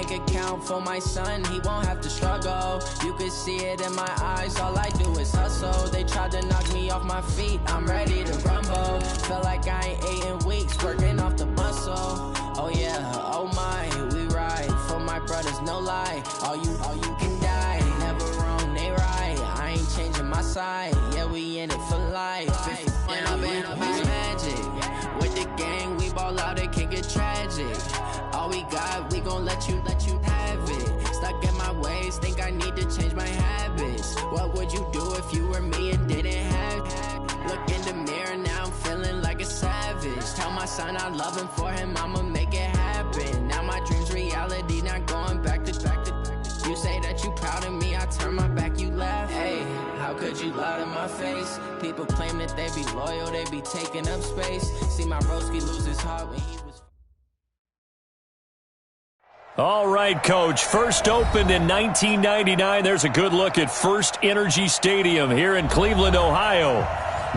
bank account for my son, he won't have to struggle. You can see it in my eyes, all I do is hustle. They tried to knock me off my feet, I'm ready to rumble. Feel like I ain't ate in weeks, working off the muscle. Oh yeah, oh my, we ride for my brothers, no lie. All you can die, never wrong, they right. I ain't changing my side, yeah, we in it for life. And I've been magic with the gang, we ball out, it can get tragic. All we got, we gon' let you have it. Stuck in my ways, think I need to change my habits. What would you do if you were me and didn't have it? Look in the mirror, now I'm feeling like a savage. Tell my son I love him, for him I'ma make it happen. Now my dream's reality, not going back to. You say that you proud of me, I turn my back, you laugh. Hey, how could you lie to my face? People claim that they be loyal, they be taking up space. See my broski lose his heart when he was... All right, Coach. First opened in 1999. There's a good look at First Energy Stadium here in Cleveland, Ohio.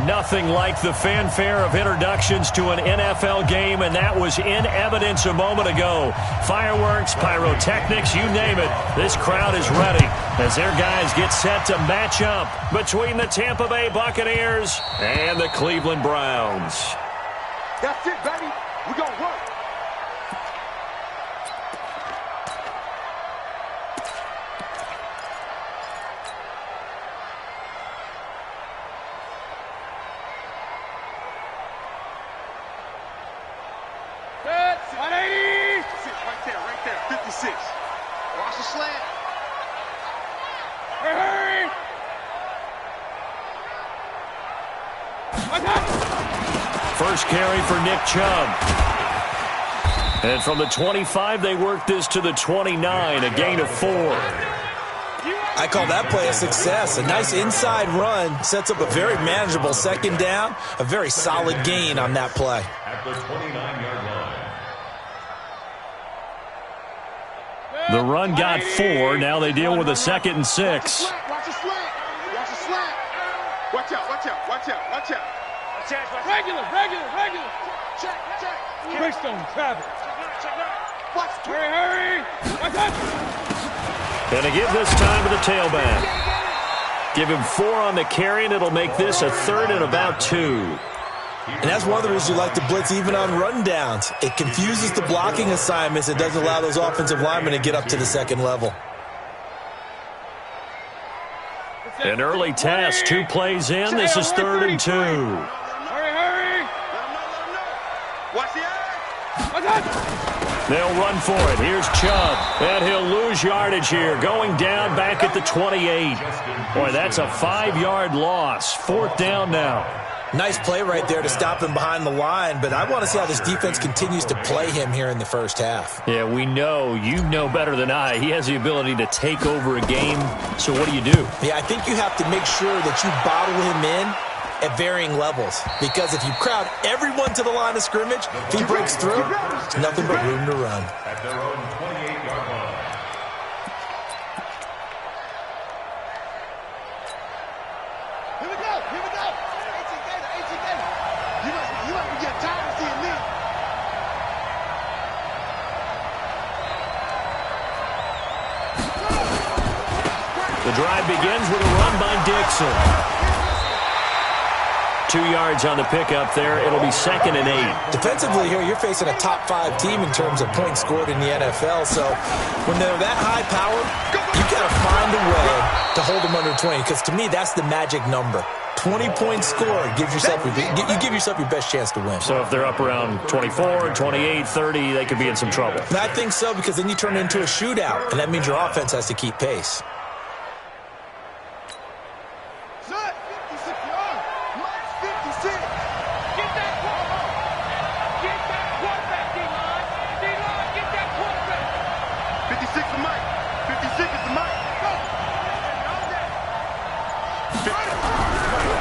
Nothing like the fanfare of introductions to an NFL game, and that was in evidence a moment ago. Fireworks, pyrotechnics, you name it. This crowd is ready as their guys get set to match up between the Tampa Bay Buccaneers and the Cleveland Browns. That's it, baby. We're going to work. First carry for Nick Chubb. And from the 25, they work this to the 29, a gain of 4. I call that play a success. A nice inside run sets up a very manageable second down, a very solid gain on that play. At the 29-yard line. The run got 4. Now they deal with a 2nd and 6. Watch the slant. Watch the slant. Watch out, watch out, watch out, watch out. Regular. Check. Greystone, Travis. Watch. Hurry. Watch out. And to give this time to the tailback. Give him 4 on the carry, and it'll make this a 3rd and about 2. And that's one of the reasons you like to blitz even on rundowns. It confuses the blocking assignments. It doesn't allow those offensive linemen to get up to the second level. An early test, 2 plays in. This is 3rd and 2. Hurry. Watch the eye. They'll run for it. Here's Chubb. And he'll lose yardage here. Going down back at the 28. Boy, that's a 5-yard loss. 4th down now. Nice play right there to stop him behind the line, but I want to see how this defense continues to play him here in the first half. Yeah, we know. You know better than I. He has the ability to take over a game. So what do you do? Yeah, I think you have to make sure that you bottle him in at varying levels, because if you crowd everyone to the line of scrimmage, if he breaks through, it's nothing but room to run. At their own 28-yard line. Here we go. You must be getting tired of seeing me. The drive begins with a run by Dixon. 2 yards on the pickup there. It'll be 2nd and 8. Defensively here, you're facing a top-5 team in terms of points scored in the NFL. So when they're that high-powered, you got to find a way to hold them under 20. Because to me, that's the magic number. 20 points scored gives yourself you give yourself your best chance to win. So if they're up around 24, 28, 30, they could be in some trouble. And I think so, because then you turn it into a shootout, and that means your offense has to keep pace.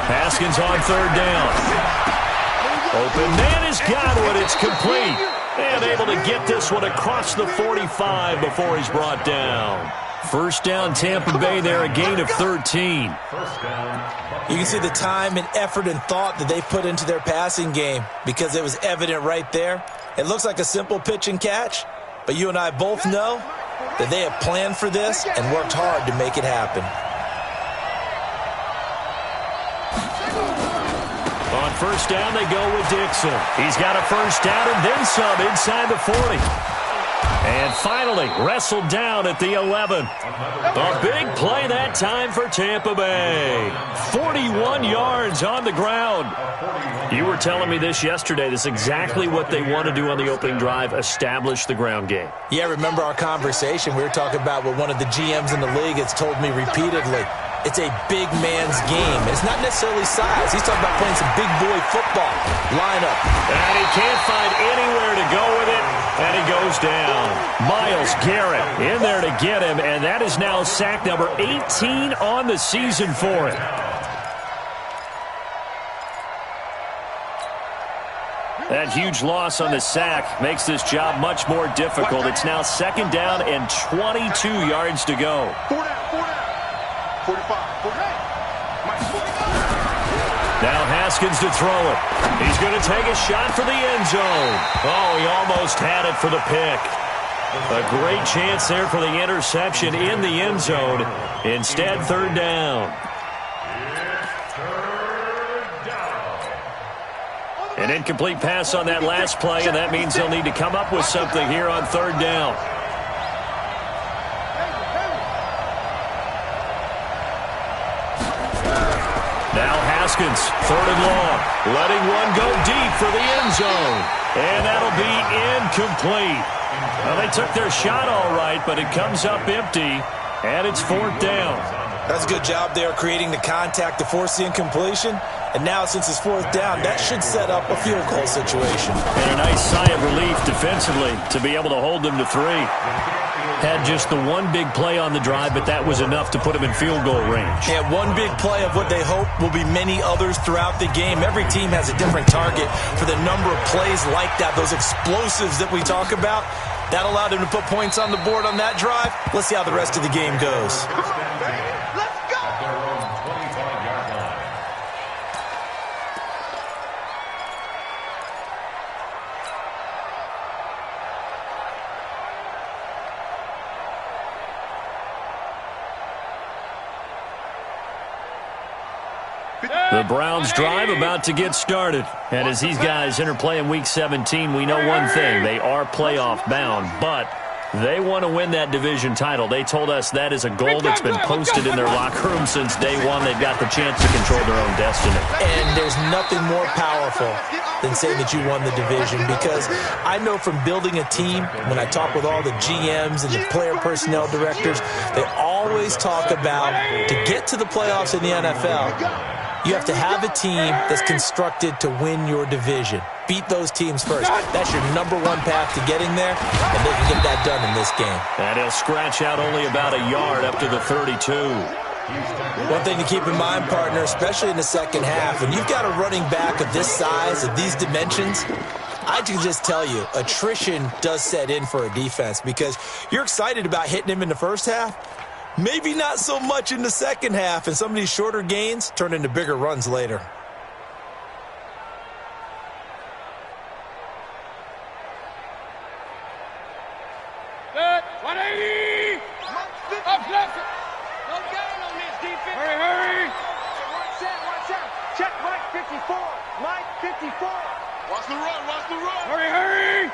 Haskins on 3rd down. Open man has got one. It's complete. And able to get this one across the 45 before he's brought down. First down, Tampa Bay there, a gain of 13. You can see the time and effort and thought that they put into their passing game, because it was evident right there. It looks like a simple pitch and catch, but you and I both know that they have planned for this and worked hard to make it happen. On first down, they go with Dixon. He's got a first down and then some inside the 40. And finally, wrestled down at the 11. A big play that time for Tampa Bay. 41 yards on the ground. You were telling me this yesterday. This is exactly what they want to do on the opening drive, establish the ground game. Yeah, remember our conversation? We were talking about what one of the GMs in the league has told me repeatedly. It's a big man's game. It's not necessarily size. He's talking about playing some big boy football. Line up. And he can't find anywhere to go with it, and he goes down. Myles Garrett in there to get him, and that is now sack number 18 on the season for him. That huge loss on the sack makes this job much more difficult. It's now second down and 22 yards to go. 45. Now Haskins to throw it. He's going to take a shot for the end zone. Oh, he almost had it for the pick. A great chance there for the interception in the end zone. Instead, third down. An incomplete pass on that last play, and that means they'll need to come up with something here on third down. Now Haskins, third and long, letting one go deep for the end zone. And that'll be incomplete. Well, they took their shot all right, but it comes up empty, and it's fourth down. That's a good job there creating the contact to force the incompletion. And now, since it's fourth down, that should set up a field goal situation. And a nice sigh of relief defensively to be able to hold them to 3. Had just the one big play on the drive, but that was enough to put him in field goal range. Yeah, one big play of what they hope will be many others throughout the game. Every team has a different target for the number of plays like that, those explosives that we talk about. That allowed him to put points on the board on that drive. Let's see how the rest of the game goes. Let's go! The Browns drive about to get started. And as these guys interplay in Week 17, we know one thing. They are playoff bound, but they want to win that division title. They told us that is a goal that's been posted in their locker room since day one. They've got the chance to control their own destiny. And there's nothing more powerful than saying that you won the division, because I know from building a team, when I talk with all the GMs and the player personnel directors, they always talk about to get to the playoffs in the NFL, you have to have a team that's constructed to win your division. Beat those teams first. That's your number one path to getting there, and they can get that done in this game. And he'll scratch out only about a yard up to the 32. One thing to keep in mind, partner, especially in the second half, when you've got a running back of this size, of these dimensions, I can just tell you, attrition does set in for a defense, because you're excited about hitting him in the first half. Maybe not so much in the second half, and some of these shorter gains turn into bigger runs later. Set, 180! Up, left! No gain on this defense! Hurry! Watch out! Check Mike 54! Mike 54! Watch the run! Hurry!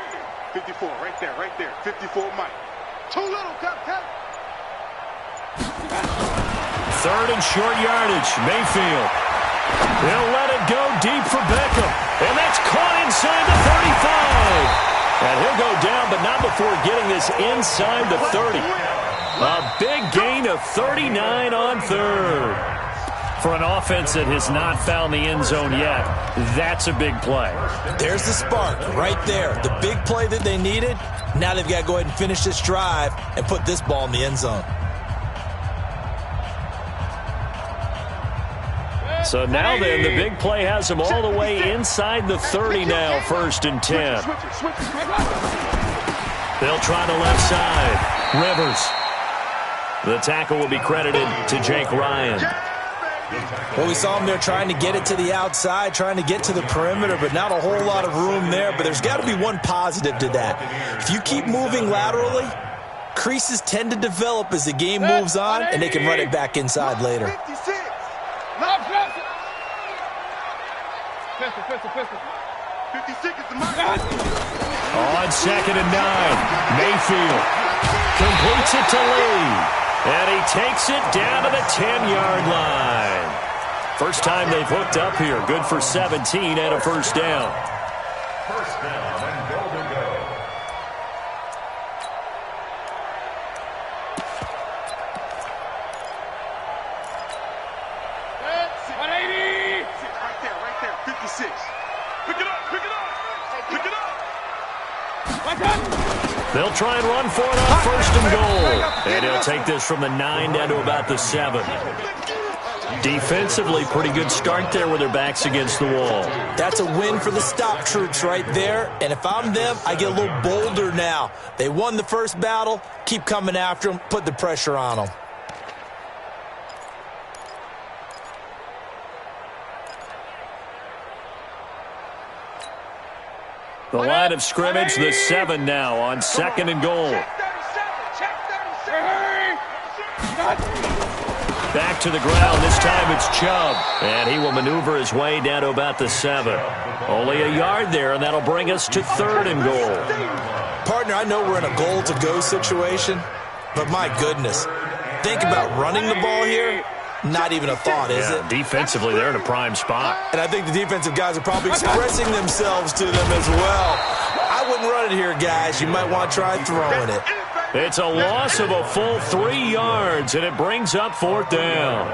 54, right there. 54 Mike. Too little, cut! Third and short yardage, Mayfield. He'll let it go deep for Beckham. And that's caught inside the 35. And he'll go down, but not before getting this inside the 30. A big gain of 39 on third. For an offense that has not found the end zone yet, that's a big play. There's the spark right there. The big play that they needed. Now they've got to go ahead and finish this drive and put this ball in the end zone. So now then, the big play has them all the way inside the 30 now, first and 10. They'll try the left side. Rivers. The tackle will be credited to Jake Ryan. Well, we saw him there trying to get it to the outside, trying to get to the perimeter, but not a whole lot of room there. But there's got to be one positive to that. If you keep moving laterally, Creases tend to develop as the game moves on, and they can run it back inside later. 56. Pistol. 56 is the mark. On 2nd and 9, Mayfield completes it to Lee, and he takes it down to the 10-yard line. First time they've hooked up here. Good for 17 and a first down. First down and goal to go. Right there. 56. Pick it up. They'll try and run for it on 1st and goal. And he'll take this from the 9 down to about the 7. Defensively, pretty good start there with their backs against the wall. That's a win for the stop troops right there. And if I'm them, I get a little bolder now. They won the first battle. Keep coming after them. Put the pressure on them. The line of scrimmage, the 7 now on 2nd and goal. Back to the ground. This time it's Chubb. And he will maneuver his way down to about the 7. Only a yard there, and that'll bring us to 3rd and goal. Partner, I know we're in a goal-to-go situation, but my goodness. Think about running the ball here. Not even a thought, is it? Defensively, they're in a prime spot. And I think the defensive guys are probably expressing themselves to them as well. I wouldn't run it here, guys. You might want to try throwing it. It's a loss of a full 3 yards, and it brings up 4th down.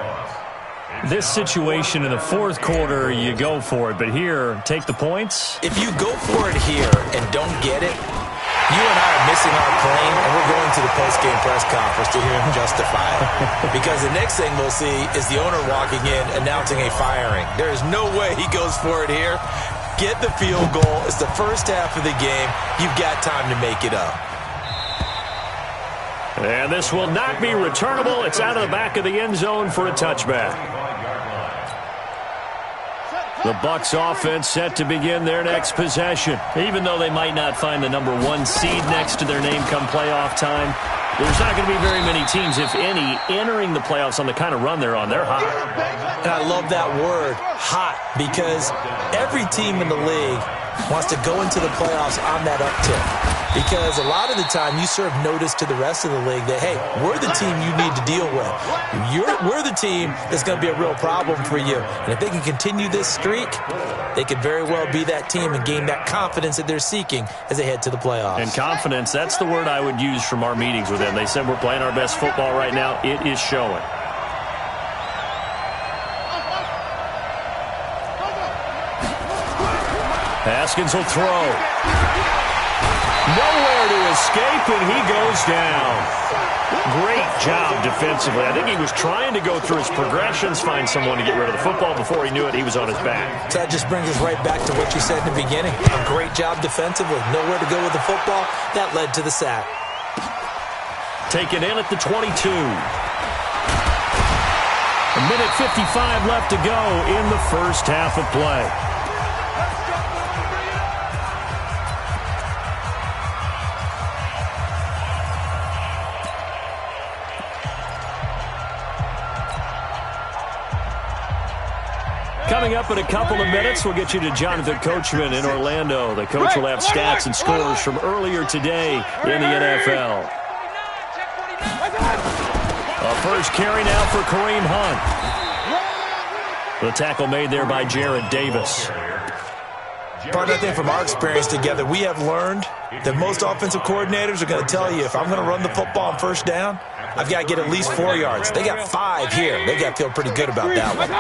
This situation in the 4th quarter, you go for it. But here, take the points. If you go for it here and don't get it, you and I are missing our plane, and we're going to the post-game press conference to hear him justify it. Because the next thing we'll see is the owner walking in announcing a firing. There is no way he goes for it here. Get the field goal. It's the first half of the game. You've got time to make it up. And this will not be returnable. It's out of the back of the end zone for a touchback. The Bucs offense set to begin their next possession. Even though they might not find the number 1 seed next to their name come playoff time, there's not going to be very many teams, if any, entering the playoffs on the kind of run they're on. They're hot. And I love that word, hot, because every team in the league wants to go into the playoffs on that uptick. Because a lot of the time you serve notice to the rest of the league that, hey, we're the team you need to deal with. We're the team that's going to be a real problem for you. And if they can continue this streak, they could very well be that team and gain that confidence that they're seeking as they head to the playoffs. And confidence, that's the word I would use from our meetings with them. They said we're playing our best football right now. It is showing. Haskins will throw. Nowhere to escape, and he goes down. Great job defensively. I think he was trying to go through his progressions, find someone to get rid of the football. Before he knew it, he was on his back. So that just brings us right back to what you said in the beginning. A great job defensively. Nowhere to go with the football. That led to the sack. Taken in at the 22. A minute 55 left to go in the first half of play. Coming up in a couple of minutes, we'll get you to Jonathan Coachman in Orlando. The coach will have stats and scores from earlier today in the NFL. A first carry now for Kareem Hunt. The tackle made there by Jared Davis. Partner, I think from our experience together, we have learned that most offensive coordinators are going to tell you, if I'm going to run the football on first down, I've got to get at least 4 yards. They got 5 here. They got to feel pretty good about that one.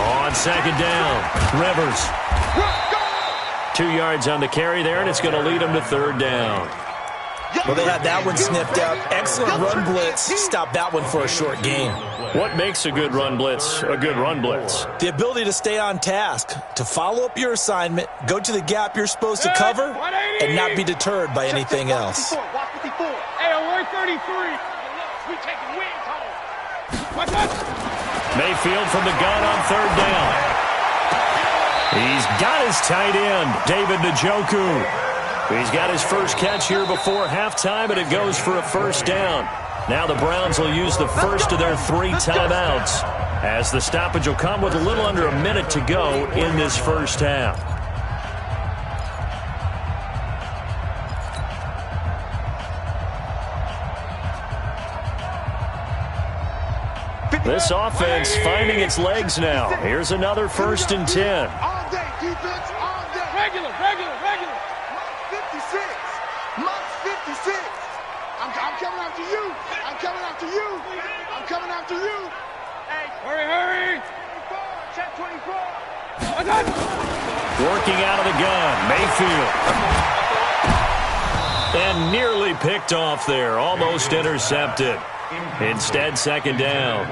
On second down, Rivers. 2 yards on the carry there, and it's going to lead them to third down. Well, they had that one snipped out. Excellent run blitz. Stop that one for a short gain. What makes a good run blitz a good run blitz? The ability to stay on task, to follow up your assignment, go to the gap you're supposed to cover, and not be deterred by anything else. Hey, alert 33. We taking wings home. Watch out. Mayfield from the gun on third down. He's got his tight end, David Njoku. He's got his first catch here before halftime, and it goes for a first down. Now the Browns will use the first of their 3 timeouts, as the stoppage will come with a little under a minute to go in this first half. This offense finding its legs now. Here's another 1st and 10. All day, defense, all day. Regular. 56. Mark 56. I'm coming after you. I'm coming after you. I'm coming after you. Hey, hurry. Check 24. Working out of the gun, Mayfield. And nearly picked off there. Almost intercepted. Instead, 2nd down.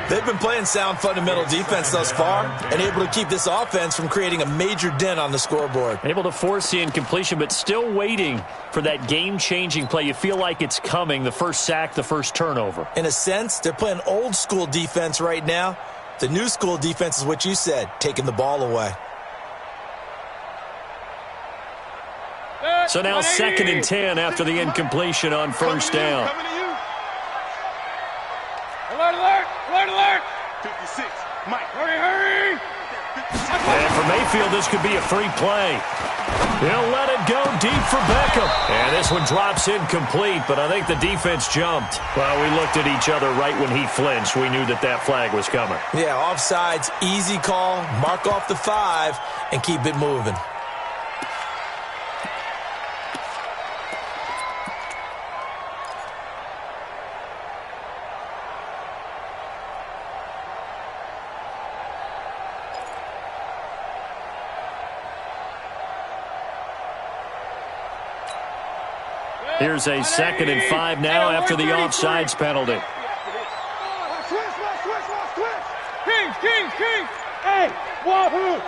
They've been playing sound fundamental defense thus far and able to keep this offense from creating a major dent on the scoreboard. Able to force the incompletion, but still waiting for that game-changing play. You feel like it's coming, the first sack, the first turnover. In a sense, they're playing old-school defense right now. The new school defense is what you said, taking the ball away. So now 2nd and 10 after the incompletion on first down. Alert! 56. Mike, hurry! And for Mayfield, this could be a free play. He'll let it go deep for Beckham. And this one drops incomplete, but I think the defense jumped. Well, we looked at each other right when he flinched. We knew that flag was coming. Yeah, offsides, easy call, mark off the 5, and keep it moving. Here's a 2nd and 5 now after the offsides penalty. Switch. Kings. Hey, wahoo!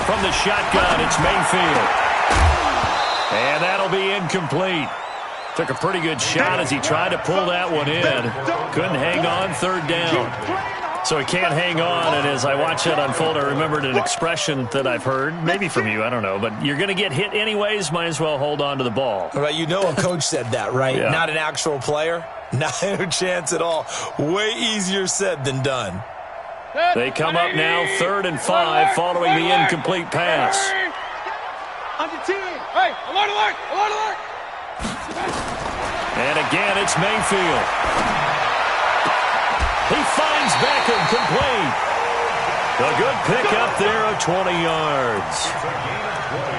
From the shotgun, it's Mayfield. And that'll be incomplete. Took a pretty good shot as he tried to pull that one in. Couldn't hang on, 3rd down. So he can't hang on, and as I watch that unfold, I remembered an expression that I've heard, maybe from you, I don't know, but you're going to get hit anyways, might as well hold on to the ball. Right, you know a coach said that, right? Yeah. Not an actual player. Not a chance at all. Way easier said than done. They come up now, 3rd and 5, following the incomplete pass. Under 10. Hey, alert! And again, it's Mayfield. He finds Beckham complete. A good pickup there of 20 yards.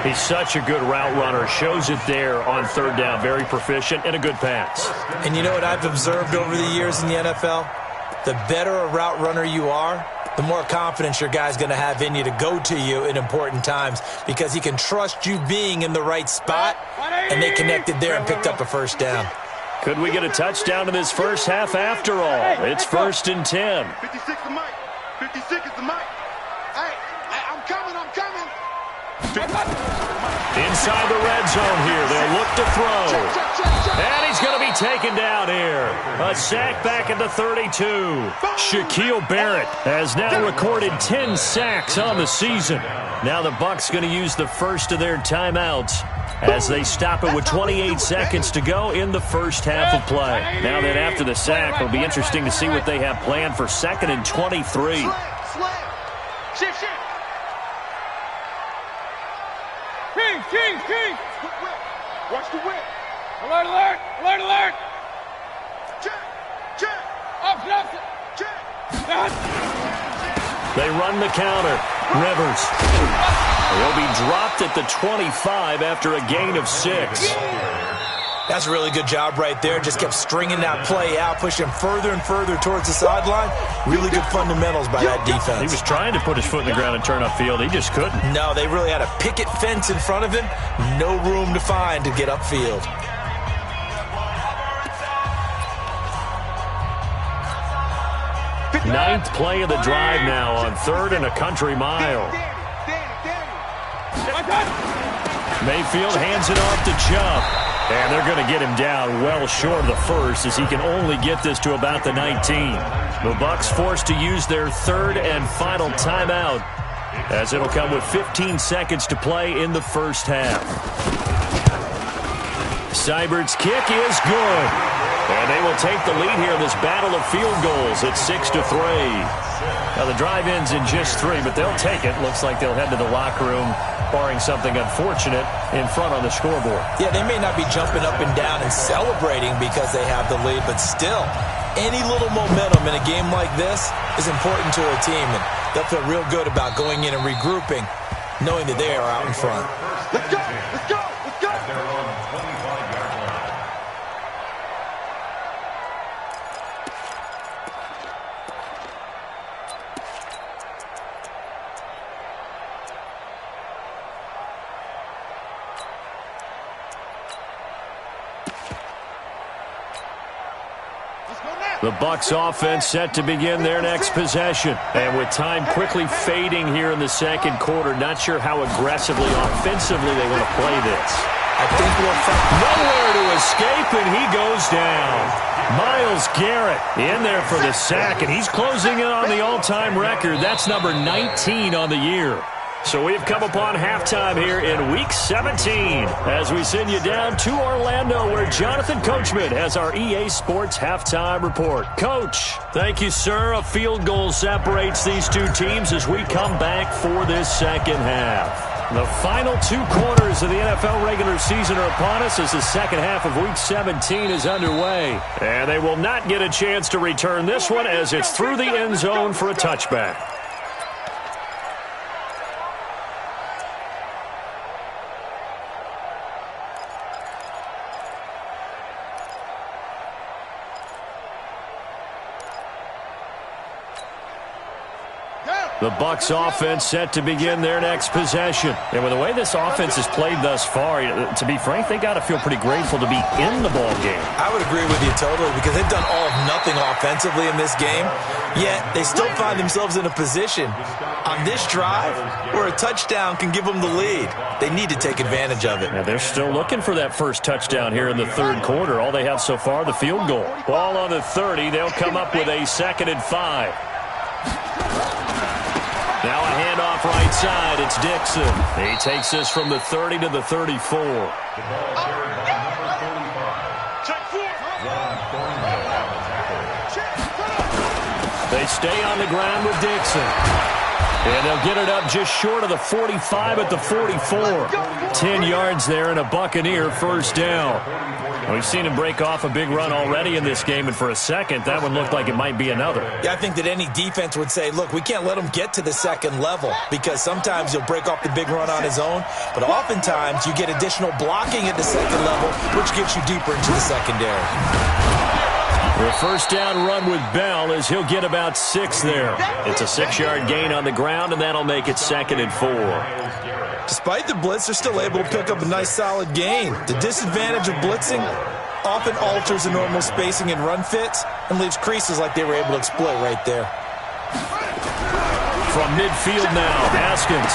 He's such a good route runner. Shows it there on 3rd down. Very proficient and a good pass. And you know what I've observed over the years in the NFL? The better a route runner you are, the more confidence your guy's going to have in you to go to you in important times because he can trust you being in the right spot, and they connected there and picked up a first down. Could we get a touchdown in this first half after all? It's 1st and 10. 56 is the mic. 56 is the mic. Hey, I'm coming. Inside the red zone here. They'll look to throw. And he's going to be taken down here. A sack back at the 32. Shaquille Barrett has now recorded 10 sacks on the season. Now the Bucs going to use the first of their timeouts as they stop it with 28 seconds to go in the first half of play. Now then, after the sack, it'll be interesting to see what they have planned for 2nd and 23. Shift. King. Watch the whip. Alert. Check. Opposite. Check. They run the counter. Rivers. He'll be dropped at the 25 after a gain of 6. That's a really good job right there. Just kept stringing that play out, pushing further and further towards the sideline. Really good fundamentals by that defense. He was trying to put his foot in the ground and turn upfield. He just couldn't. No, they really had a picket fence in front of him. No room to find to get upfield. Ninth play of the drive now on 3rd and a country mile. Mayfield hands it off to Chubb. And they're going to get him down well short of the first as he can only get this to about the 19. The Bucs forced to use their 3rd and final timeout as it'll come with 15 seconds to play in the first half. Seibert's kick is good. And they will take the lead here in this battle of field goals at 6-3. Now, the drive ends in just 3, but they'll take it. Looks like they'll head to the locker room, barring something unfortunate, in front on the scoreboard. Yeah, they may not be jumping up and down and celebrating because they have the lead, but still, any little momentum in a game like this is important to a team, and they'll feel real good about going in and regrouping, knowing that they are out in front. Let's go! Let's go! Let's go! They're on 25-yard line. The Bucs offense set to begin their next possession. And with time quickly fading here in the second quarter, not sure how aggressively, offensively they want to play this. I think we'll find nowhere to escape, and he goes down. Myles Garrett in there for the sack, and he's closing in on the all-time record. That's number 19 on the year. So we've come upon halftime here in Week 17 as we send you down to Orlando where Jonathan Coachman has our EA Sports Halftime Report. Coach, thank you, sir. A field goal separates these two teams as we come back for this second half. The final 2 quarters of the NFL regular season are upon us as the second half of Week 17 is underway. And they will not get a chance to return this one as it's through the end zone for a touchback. The Bucs offense set to begin their next possession. And with the way this offense has played thus far, to be frank, they got to feel pretty grateful to be in the ball game. I would agree with you totally because they've done all of nothing offensively in this game, yet they still find themselves in a position on this drive where a touchdown can give them the lead. They need to take advantage of it. And they're still looking for that first touchdown here in the third quarter. All they have so far, the field goal. Ball on the 30. They'll come up with a 2nd and 5. Now a handoff right side. It's Dixon. He takes this from the 30 to the 34. The ball is carried by number 45. Check 4. They stay on the ground with Dixon. And they'll get it up just short of the 45 at the 44. 10 yards there and a Buccaneer first down. We've seen him break off a big run already in this game, and for a second, that one looked like it might be another. Yeah, I think that any defense would say, look, we can't let him get to the second level because sometimes he'll break off the big run on his own, but oftentimes you get additional blocking at the second level, which gets you deeper into the secondary. The first down run with Bell is he'll get about 6 there. It's a 6-yard gain on the ground, and that'll make it 2nd and 4. Despite the blitz, they're still able to pick up a nice solid gain. The disadvantage of blitzing often alters the normal spacing and run fits and leaves creases like they were able to exploit right there. From midfield now, Haskins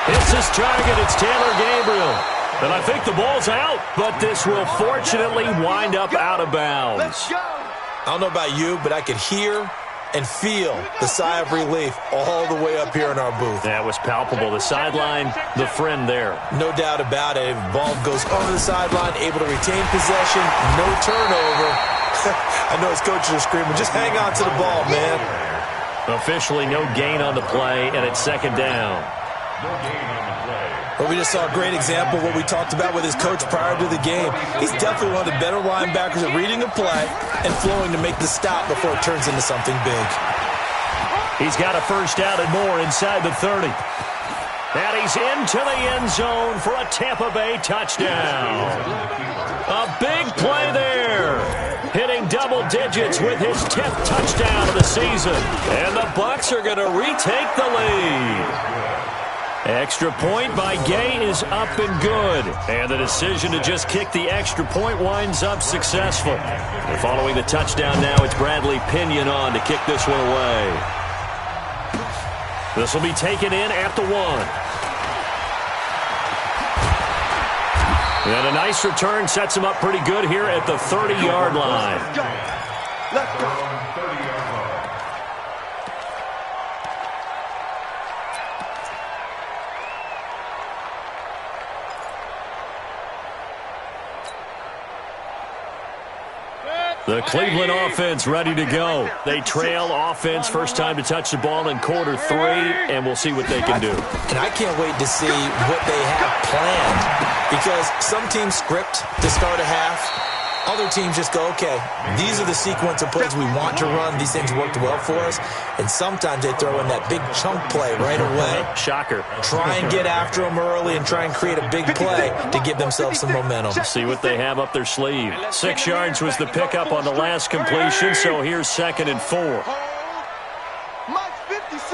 hits his target. It's Taylor Gabriel. And I think the ball's out, but this will fortunately wind up out of bounds. I don't know about you, but I could hear and feel the sigh of relief all the way up here in our booth. That was palpable. The sideline, the friend there. No doubt about it. The ball goes over the sideline, able to retain possession, no turnover. I know his coaches are screaming, just hang on to the ball, man. Officially no gain on the play, and it's 2nd down. No gain on the play. Well, we just saw a great example of what we talked about with his coach prior to the game. He's definitely one of the better linebackers at reading a play and flowing to make the stop before it turns into something big. He's got a first down and more inside the 30. And he's into the end zone for a Tampa Bay touchdown. A big play there. Hitting double digits with his 10th touchdown of the season. And the Bucs are going to retake the lead. Extra point by Gay is up and good. And the decision to just kick the extra point winds up successful. And following the touchdown now, it's Bradley Pinion on to kick this one away. This will be taken in at the 1. And a nice return sets him up pretty good here at the 30-yard line. Let's go. The Cleveland offense ready to go. They trail offense first time to touch the ball in quarter 3, and we'll see what they can do. And I can't wait to see what they have planned, because some teams script to start a half. Other teams just go, okay, these are the sequence of plays we want to run. These things worked well for us. And sometimes they throw in that big chunk play right away. Shocker. Try and get after them early and try and create a big play to give themselves some momentum. See what they have up their sleeve. 6 yards was the pickup on the last completion, so here's 2nd and 4. Mike 56.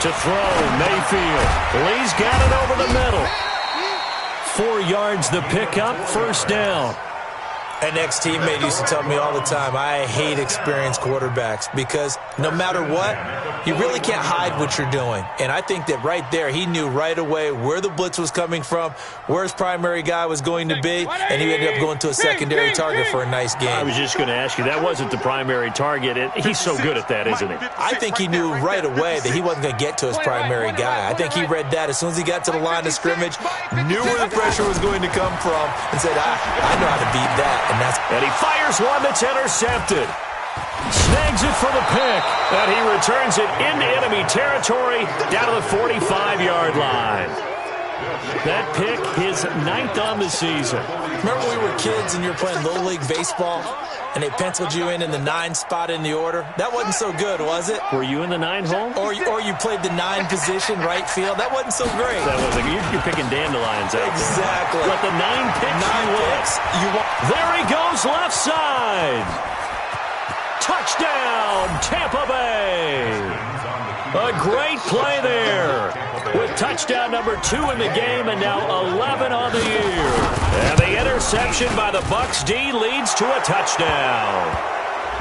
To throw, Mayfield. Lee's got it over the middle. 4 yards the pickup, first down. An ex-teammate used to tell me all the time, I hate experienced quarterbacks because no matter what, you really can't hide what you're doing. And I think that right there, he knew right away where the blitz was coming from, where his primary guy was going to be, and he ended up going to a secondary target for a nice game. I was just going to ask you, that wasn't the primary target. He's so good at that, isn't he? I think he knew right away that he wasn't going to get to his primary guy. I think he read that as soon as he got to the line of scrimmage, knew where the pressure was going to come from, and said, I know how to beat that. And he fires one that's intercepted. Snags it for the pick. And he returns it into enemy territory down to the 45-yard line. That pick, his 9th on the season. Remember when we were kids and you were playing Little League Baseball and they penciled you in the 9 spot in the order? That wasn't so good, was it? Were you in the 9 hole? Or you played the 9 position, right field? That wasn't so great. That wasn't. You're picking dandelions out. Exactly. But the 9 picks you won. There he goes, left side. Touchdown, Tampa Bay. A great play there. With touchdown number 2 in the game and now 11 on the year. And the interception by the Bucs D leads to a touchdown.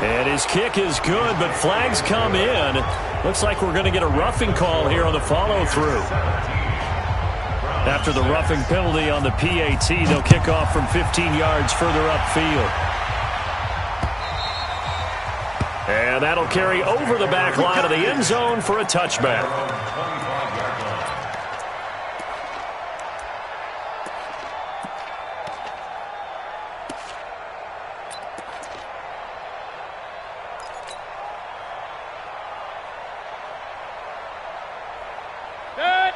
And his kick is good, but flags come in. Looks like we're going to get a roughing call here on the follow-through. After the roughing penalty on the PAT, they'll kick off from 15 yards further upfield. And that'll carry over the back line of the end zone for a touchback.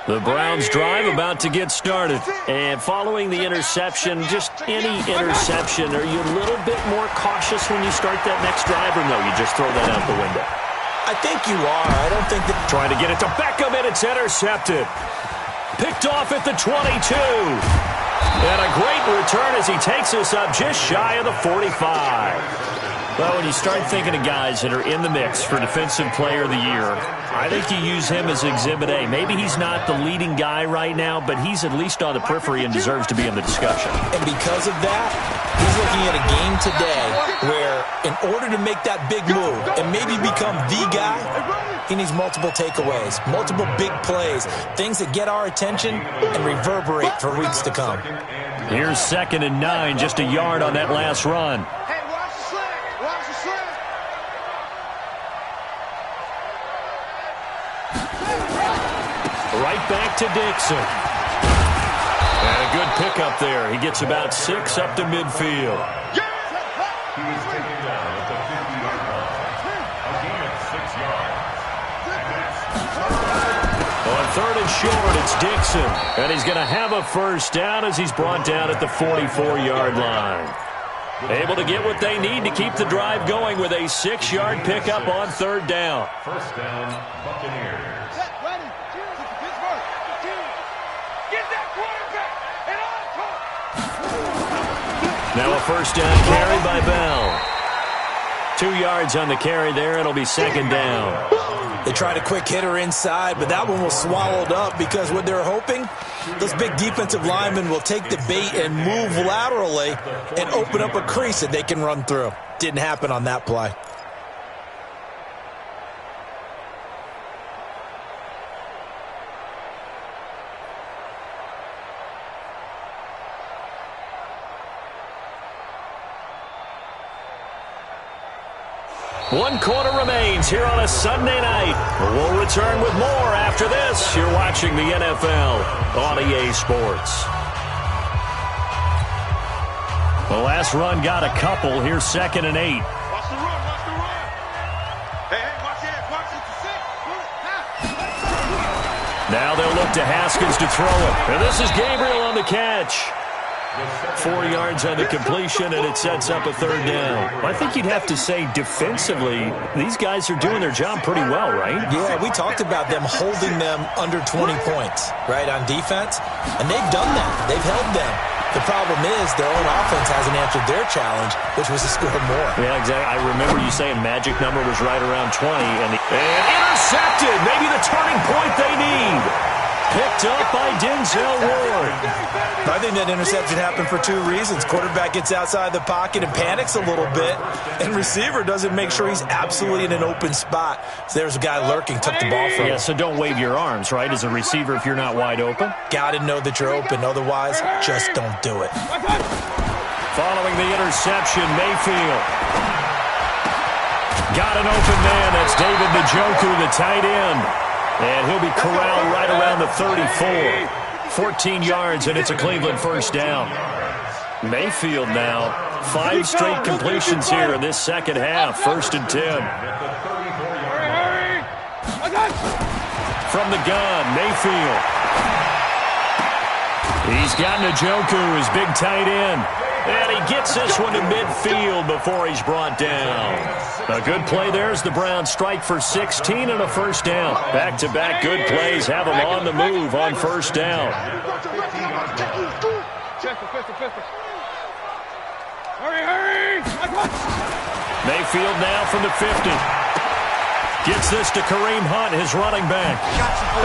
The Browns drive about to get started. And following the interception, just any interception, are you a little bit more cautious when you start that next drive, or no, you just throw that out the window? I think you are. I don't think that... Trying to get it to Beckham, and it's intercepted. Picked off at the 22. And a great return as he takes us up just shy of the 45. Well, when you start thinking of guys that are in the mix for Defensive Player of the Year, I think you use him as Exhibit A. Maybe he's not the leading guy right now, but he's at least on the periphery and deserves to be in the discussion. And because of that, he's looking at a game today where in order to make that big move and maybe become the guy, he needs multiple takeaways, multiple big plays, things that get our attention and reverberate for weeks to come. Here's 2nd and 9, just a yard on that last run. Right back to Dixon. And a good pickup there. He gets about 6 up to midfield. He was taken down at the 50-yard line. A gain of 6 yards. On 3rd and short, it's Dixon. And he's going to have a first down as he's brought down at the 44-yard line. Able to get what they need to keep the drive going with a 6-yard pickup on 3rd down. First down, Buccaneers. Now a first down carry by Bell. 2 yards on the carry there. It'll be 2nd down. They tried a quick hitter inside, but that one was swallowed up because what they're hoping, those big defensive linemen will take the bait and move laterally and open up a crease that they can run through. Didn't happen on that play. One quarter remains here on a Sunday night. We'll return with more after this. You're watching the NFL on EA Sports. The last run got a couple. Here's 2nd and 8. Watch the run, watch the run. Hey, watch it, watch it. Now they'll look to Haskins to throw it. And this is Gabriel on the catch. 4 yards on the completion, and it sets up a 3rd down. I think you'd have to say defensively, these guys are doing their job pretty well, right? Yeah, we talked about them holding them under 20 points, right, on defense. And they've done that. They've held them. The problem is their own offense hasn't answered their challenge, which was to score more. Yeah, exactly. I remember you saying magic number was right around 20. And intercepted. Maybe the turning point they need. Picked up by Denzel Ward. I think that interception happened for 2 reasons. Quarterback gets outside the pocket and panics a little bit, and receiver doesn't make sure he's absolutely in an open spot. So there's a guy lurking, took the ball from him. Yeah, so don't wave your arms, right, as a receiver if you're not wide open? Got to know that you're open. Otherwise, just don't do it. Following the interception, Mayfield. Got an open man. That's David Njoku, the tight end. And he'll be corralled right around the 34. 14 yards, and it's a Cleveland 1st down. Mayfield now, 5 straight completions here in this 2nd half. 1st and 10. From the gun, Mayfield. He's got Njoku, his big tight end. And he gets this one to midfield before he's brought down. A good play there as the Browns strike for 16 and a 1st down. Back-to-back good plays have them on the move on 1st down. Hurry! Mayfield now from the 50. Gets this to Kareem Hunt, his running back.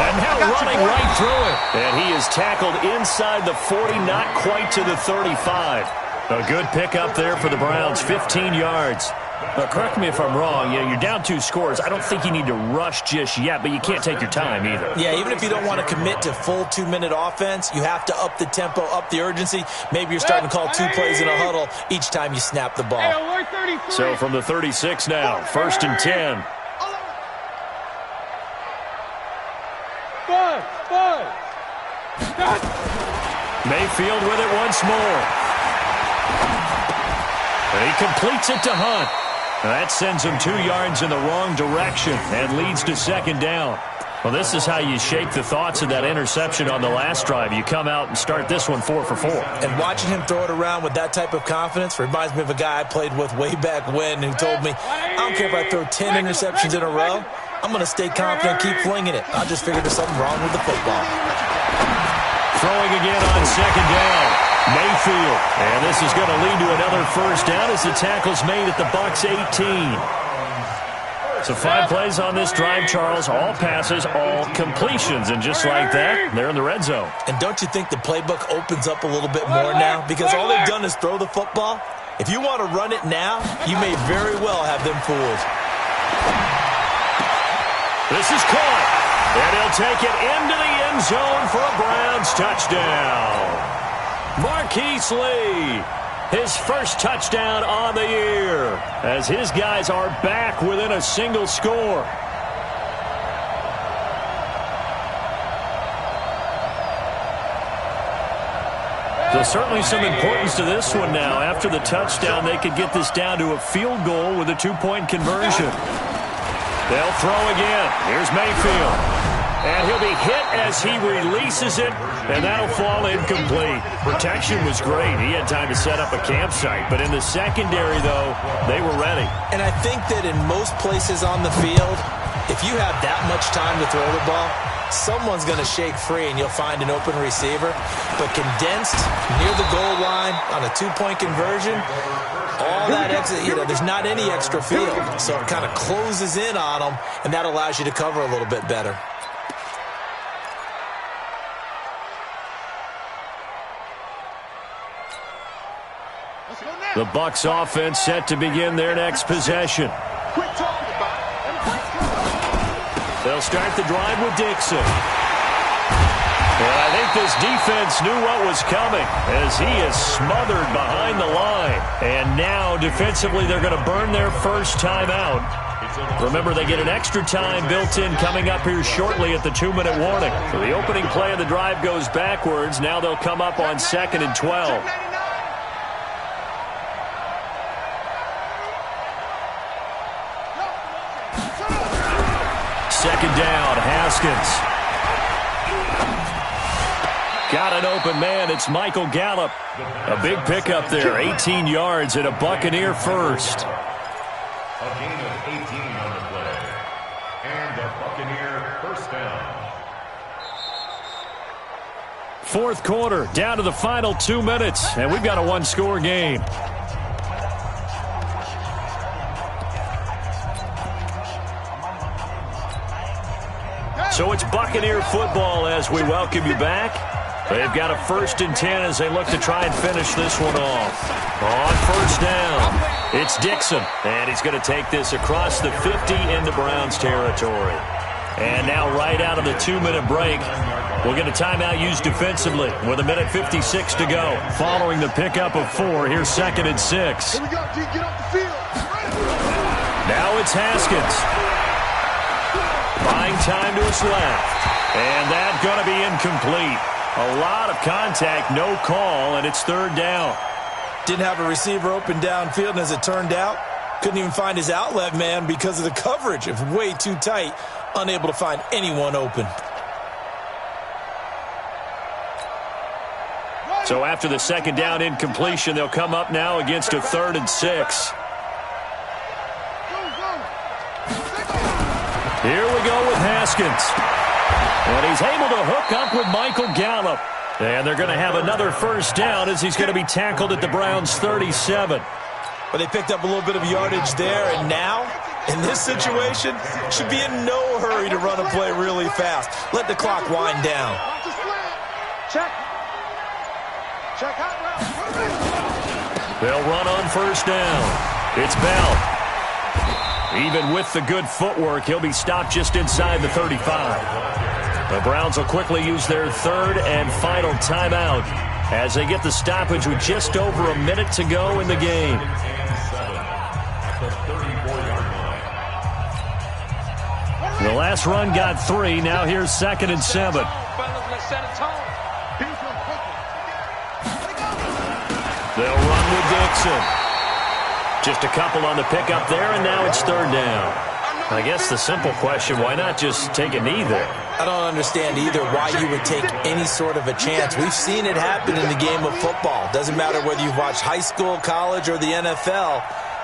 And now running right through it. And he is tackled inside the 40, not quite to the 35. A good pickup there for the Browns, 15 yards. Now, correct me if I'm wrong. Yeah, you're down 2 scores. I don't think you need to rush just yet, but you can't take your time either. Yeah, even if you don't want to commit to full 2-minute offense, you have to up the tempo, up the urgency. Maybe you're starting to call 2 plays in a huddle each time you snap the ball. So from the 36 now, 1st and 10. Mayfield with it once more. He completes it to Hunt. That sends him 2 yards in the wrong direction and leads to 2nd down. Well, this is how you shake the thoughts of that interception on the last drive. You come out and start this one 4 for 4. And watching him throw it around with that type of confidence reminds me of a guy I played with way back when who told me, I don't care if I throw 10 interceptions in a row, I'm going to stay confident, keep flinging it. I just figured there's something wrong with the football. Throwing again on 2nd down. Mayfield. And this is going to lead to another 1st down as the tackle's made at the Bucs 18. So 5 plays on this drive, Charles. All passes, all completions. And just like that, they're in the red zone. And don't you think the playbook opens up a little bit more now? Because all they've done is throw the football. If you want to run it now, you may very well have them fooled. This is caught. And he'll take it into the end zone for a Browns touchdown. Marquise Lee, his 1st touchdown on the year, as his guys are back within a single score. There's certainly some importance to this one now. After the touchdown, they could get this down to a field goal with a 2-point conversion. They'll throw again. Here's Mayfield. And he'll be hit as he releases it, and that'll fall incomplete. Protection was great. He had time to set up a campsite. But in the secondary, though, they were ready. And I think that in most places on the field, if you have that much time to throw the ball, someone's going to shake free and you'll find an open receiver. But condensed near the goal line on a 2-point conversion, all that extra, there's not any extra field. So it kind of closes in on them, and that allows you to cover a little bit better. The Bucs offense set to begin their next possession. They'll start the drive with Dixon. And I think this defense knew what was coming as he is smothered behind the line. And now defensively they're going to burn their 1st time out. Remember, they get an extra time built in coming up here shortly at the 2-minute warning. So the opening play of the drive goes backwards. Now they'll come up on 2nd and 12. second down, Haskins. Got an open man. It's Michael Gallup. A big pickup there, 18 yards and a Buccaneer first. A gain of 18 on the play. And a Buccaneer first down. Fourth quarter, down to the final 2 minutes, and we've got a one-score game. So it's Buccaneer football as we welcome you back. They've got a 1st and 10 as they look to try and finish this one off. On first down, it's Dixon, and he's going to take this across the 50 into Browns territory. And now right out of the 2-minute break, we'll get a timeout used defensively with 1:56 to go. Following the pickup of 4, here's 2nd and 6. Here we go, D. Get off the field. Now it's Haskins. Buying time to his left. And that's going to be incomplete. A lot of contact, no call, and it's 3rd down. Didn't have a receiver open downfield, and as it turned out, couldn't even find his outlet man because of the coverage. It was way too tight, unable to find anyone open. So after the 2nd down incompletion, they'll come up now against a 3rd and 6. Here we go with Haskins. And he's able to hook up with Michael Gallup. And they're going to have another first down as he's going to be tackled at the Browns' 37. But they picked up a little bit of yardage there, and now, in this situation, should be in no hurry to run a play really fast. Let the clock wind down. Check. Check hot route. They'll run on first down. It's Bell. Even with the good footwork, he'll be stopped just inside the 35. The Browns will quickly use their 3rd and final timeout as they get the stoppage with just over a minute to go in the game. The last run got 3. Now here's 2nd and 7. They'll run with Dixon. Just a couple on the pickup there, and now it's 3rd down. I guess the simple question, why not just take a knee there? I don't understand either why you would take any sort of a chance. We've seen it happen in the game of football. Doesn't matter whether you've watched high school, college, or the NFL.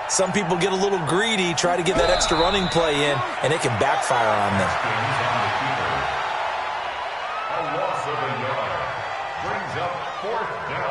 Some people get a little greedy, try to get that extra running play in, and it can backfire on them. A loss of a yard brings up 4th down.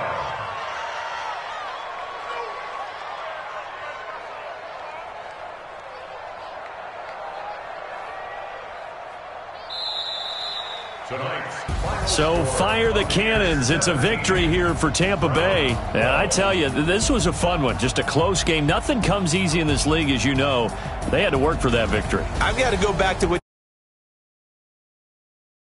So fire the cannons. It's a victory here for Tampa Bay. And I tell you, this was a fun one. Just a close game. Nothing comes easy in this league, as you know. They had to work for that victory. I've got to go back to what